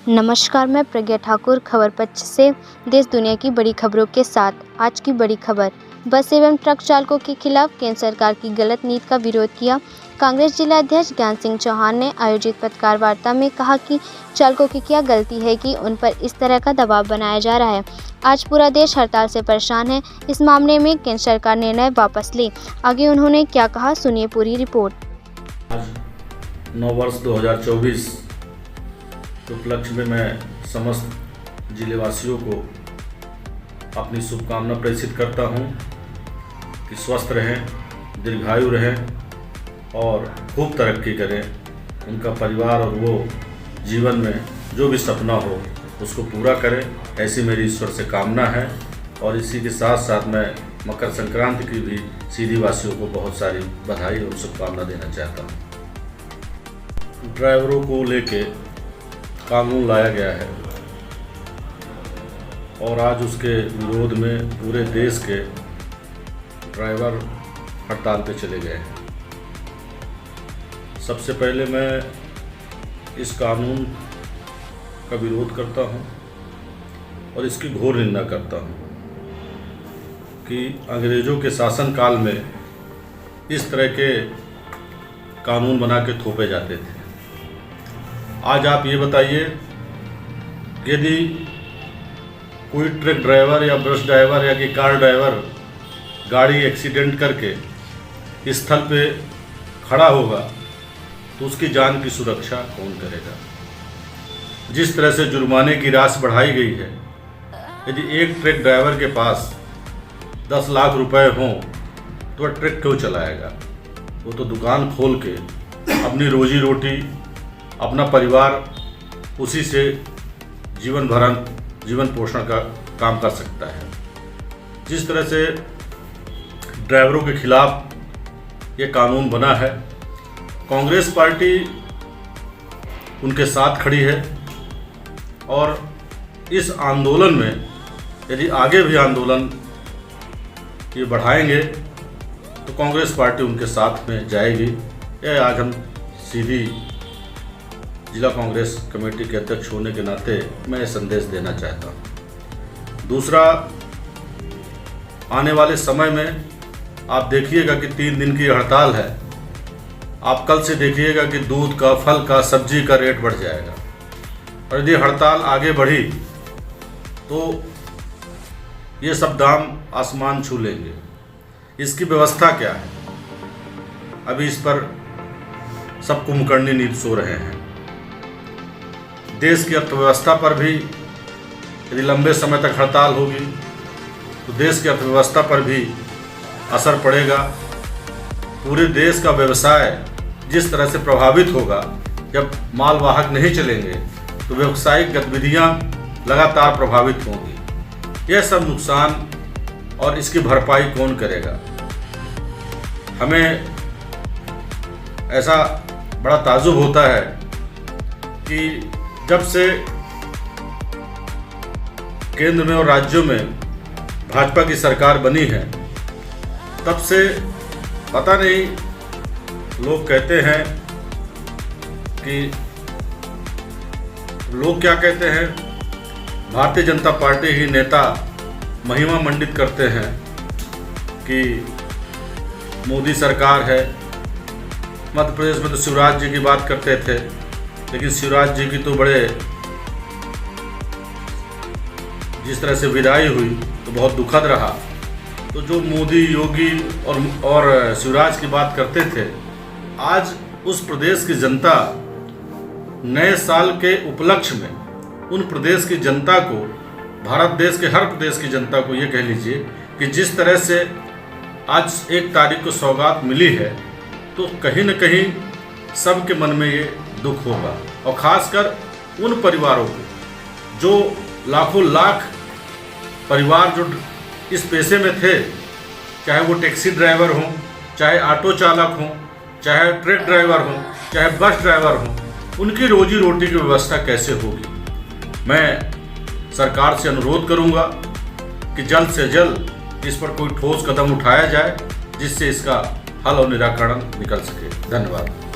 नमस्कार, मैं प्रज्ञा ठाकुर खबर पक्ष से देश दुनिया की बड़ी खबरों के साथ। आज की बड़ी खबर, बस एवं ट्रक चालकों के खिलाफ केंद्र सरकार की गलत नीति का विरोध किया। कांग्रेस जिला अध्यक्ष ज्ञान सिंह चौहान ने आयोजित पत्रकार वार्ता में कहा कि चालकों की क्या गलती है कि उन पर इस तरह का दबाव बनाया जा रहा है। आज पूरा देश हड़ताल से परेशान है। इस मामले में केंद्र सरकार निर्णय वापस ले। आगे उन्होंने क्या कहा, सुनिए पूरी रिपोर्ट। आज नववर्ष 2024 के उपलक्ष्य में मैं समस्त जिलेवासियों को अपनी शुभकामना प्रेषित करता हूं कि स्वस्थ रहें, दीर्घायु रहें और खूब तरक्की करें। उनका परिवार और वो जीवन में जो भी सपना हो उसको पूरा करें, ऐसी मेरी ईश्वर से कामना है। और इसी के साथ साथ मैं मकर संक्रांति की भी सीधी वासियों को बहुत सारी बधाई और शुभकामना देना चाहता हूँ। ड्राइवरों को लेके कानून लाया गया है और आज उसके विरोध में पूरे देश के ड्राइवर हड़ताल पे चले गए हैं। सबसे पहले मैं इस कानून का विरोध करता हूं और इसकी घोर निंदा करता हूं कि अंग्रेज़ों के शासनकाल में इस तरह के कानून बना के थोपे जाते थे। आज आप ये बताइए, यदि कोई ट्रक ड्राइवर या बस ड्राइवर या कि कार ड्राइवर गाड़ी एक्सीडेंट करके स्थल पे खड़ा होगा तो उसकी जान की सुरक्षा कौन करेगा। जिस तरह से जुर्माने की राशि बढ़ाई गई है, यदि एक ट्रक ड्राइवर के पास 10 लाख रुपए हों तो वह ट्रक क्यों चलाएगा। वो तो दुकान खोल के अपनी रोजी रोटी, अपना परिवार उसी से जीवन पोषण का काम कर सकता है। जिस तरह से ड्राइवरों के खिलाफ ये कानून बना है, कांग्रेस पार्टी उनके साथ खड़ी है और इस आंदोलन में यदि आगे भी आंदोलन ये बढ़ाएंगे तो कांग्रेस पार्टी उनके साथ में जाएगी। यह आज हम सीधी जिला कांग्रेस कमेटी के अध्यक्ष होने के नाते मैं संदेश देना चाहता हूँ। दूसरा, आने वाले समय में आप देखिएगा कि 3 दिन की हड़ताल है। आप कल से देखिएगा कि दूध का, फल का, सब्जी का रेट बढ़ जाएगा और यदि हड़ताल आगे बढ़ी तो ये सब दाम आसमान छू लेंगे। इसकी व्यवस्था क्या है, अभी इस पर सब कुंभकर्णी नींद सो रहे हैं। देश की अर्थव्यवस्था पर भी यदि लंबे समय तक हड़ताल होगी तो देश की अर्थव्यवस्था पर भी असर पड़ेगा। पूरे देश का व्यवसाय जिस तरह से प्रभावित होगा, जब मालवाहक नहीं चलेंगे तो व्यावसायिक गतिविधियां लगातार प्रभावित होंगी। यह सब नुकसान और इसकी भरपाई कौन करेगा। हमें ऐसा बड़ा ताज्जुब होता है कि जब से केंद्र में और राज्यों में भाजपा की सरकार बनी है, तब से पता नहीं, लोग कहते हैं कि लोग क्या कहते हैं, भारतीय जनता पार्टी ही नेता महिमा मंडित करते हैं कि मोदी सरकार है। मध्य प्रदेश में तो शिवराज जी की बात करते थे, लेकिन शिवराज जी की तो बड़े जिस तरह से विदाई हुई तो बहुत दुखद रहा। तो जो मोदी, योगी और शिवराज की बात करते थे, आज उस प्रदेश की जनता नए साल के उपलक्ष्य में उन प्रदेश की जनता को, भारत देश के हर प्रदेश की जनता को ये कह लीजिए कि जिस तरह से आज 1 तारीख को सौगात मिली है, तो कहीं न कहीं सबके मन में ये दुख होगा। और ख़ासकर उन परिवारों को जो लाखों लाख परिवार जो इस पेशे में थे, चाहे वो टैक्सी ड्राइवर हों, चाहे ऑटो चालक हों, चाहे ट्रक ड्राइवर हों, चाहे बस ड्राइवर हों, उनकी रोजी रोटी की व्यवस्था कैसे होगी। मैं सरकार से अनुरोध करूंगा कि जल्द से जल्द इस पर कोई ठोस कदम उठाया जाए जिससे इसका हल और निराकरण निकल सके। धन्यवाद।